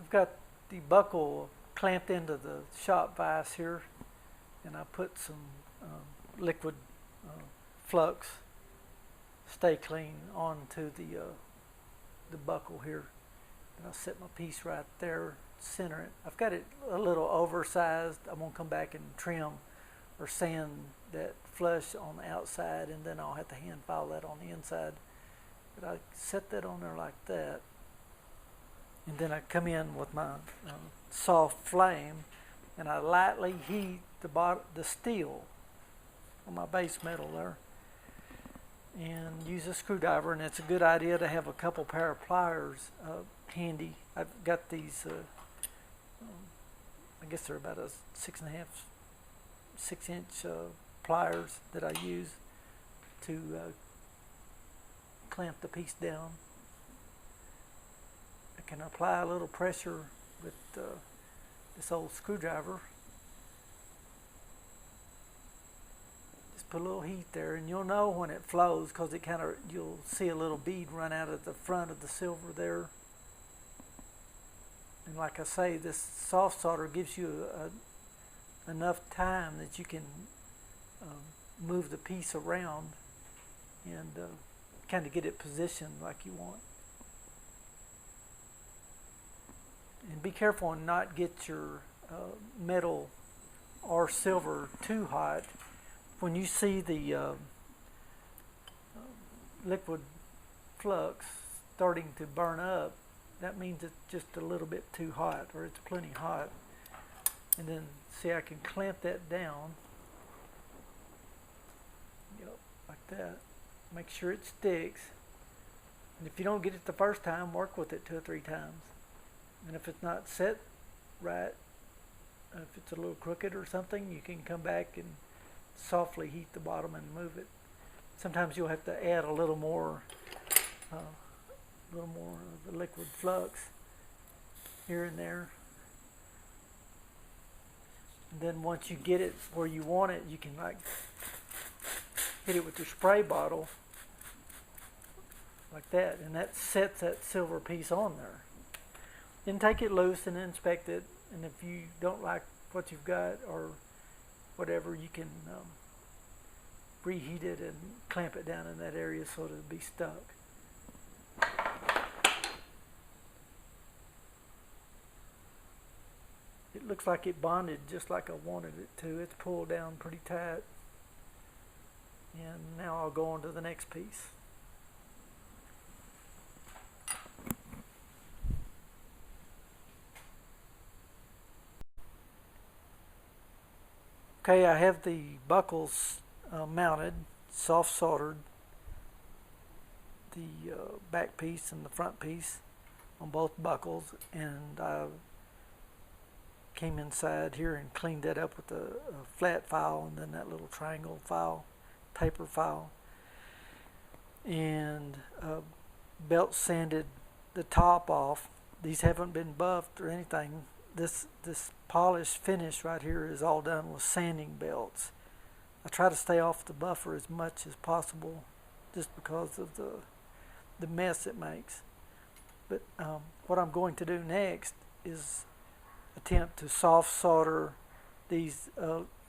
I've got the buckle clamped into the shop vise here, and I put some liquid flux Stay Clean onto the buckle here. And I'll set my piece right there, center it. I've got it a little oversized. I'm gonna come back and trim or sand that flush on the outside, and then I'll have to hand file that on the inside. But I set that on there like that, and then I come in with my soft flame, and I lightly heat the steel on my base metal there, and use a screwdriver. And it's a good idea to have a couple pair of pliers handy. I've got these I guess they're about a 6.5–6 inch pliers that I use to clamp the piece down. I can apply a little pressure with this old screwdriver. Just put a little heat there, and you'll know when it flows because you'll see a little bead run out of the front of the silver there. And like I say, this soft solder gives you enough time that you can move the piece around and kind of get it positioned like you want. And be careful and not get your metal or silver too hot. When you see the liquid flux starting to burn up, that means it's just a little bit too hot, or it's plenty hot. And then see, I can clamp that down, like that. Make sure it sticks. And if you don't get it the first time, work with it 2 or 3 times. And if it's not set right, if it's a little crooked or something, you can come back and softly heat the bottom and move it. Sometimes you'll have to add a little more of the liquid flux here and there. And then once you get it where you want it, you can like hit it with your spray bottle like that, and that sets that silver piece on there. Then take it loose and inspect it, and if you don't like what you've got or whatever, you can reheat it and clamp it down in that area so it'll be stuck. It looks like it bonded just like I wanted it to. It's pulled down pretty tight. And now I'll go on to the next piece. Okay, I have the buckles mounted, soft soldered, the back piece and the front piece on both buckles, and I came inside here and cleaned that up with a flat file and then that little triangle file, paper file, and belt sanded the top off. These haven't been buffed or anything. This polished finish right here is all done with sanding belts. I try to stay off the buffer as much as possible just because of the mess it makes. But what I'm going to do next is attempt to soft solder these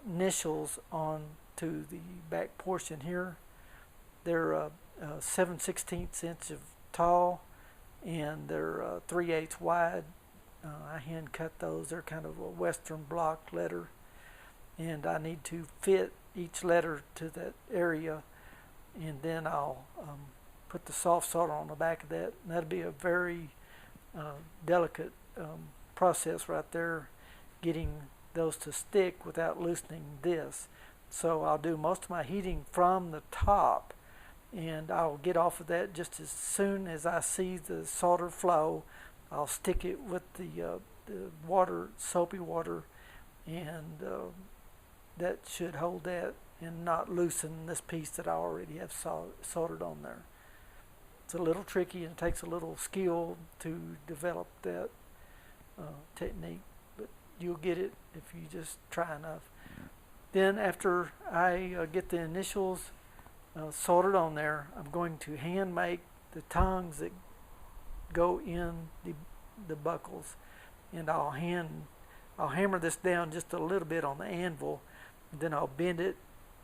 initials onto the back portion here. They're 7/16 inch of tall, and they're 3/8 wide. I hand cut those. They're kind of a Western block letter, and I need to fit each letter to that area, and then I'll put the soft solder on the back of that, and that'll be a very delicate process right there, getting those to stick without loosening this. So I'll do most of my heating from the top, and I'll get off of that just as soon as I see the solder flow. I'll stick it with the water, soapy water, and that should hold that and not loosen this piece that I already have soldered on there. It's a little tricky and it takes a little skill to develop that technique, but you'll get it if you just try enough. Then after I get the initials soldered on there, I'm going to hand make the tongues that go in the buckles. and I'll hammer this down just a little bit on the anvil, and then I'll bend it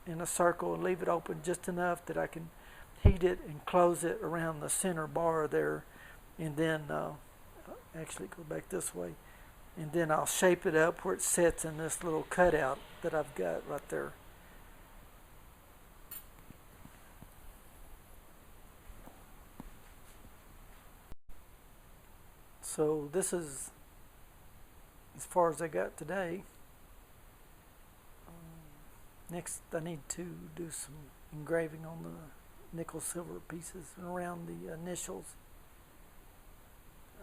in a circle and leave it open just enough that I can heat it and close it around the center bar there, and then actually go back this way, and then I'll shape it up where it sits in this little cutout that I've got right there. So this is as far as I got today. Next I need to do some engraving on the nickel silver pieces around the initials.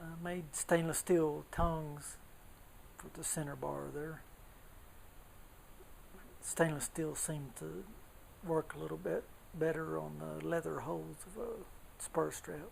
I made stainless steel tongues for the center bar there. Stainless steel seemed to work a little bit better on the leather holes of a spur strap.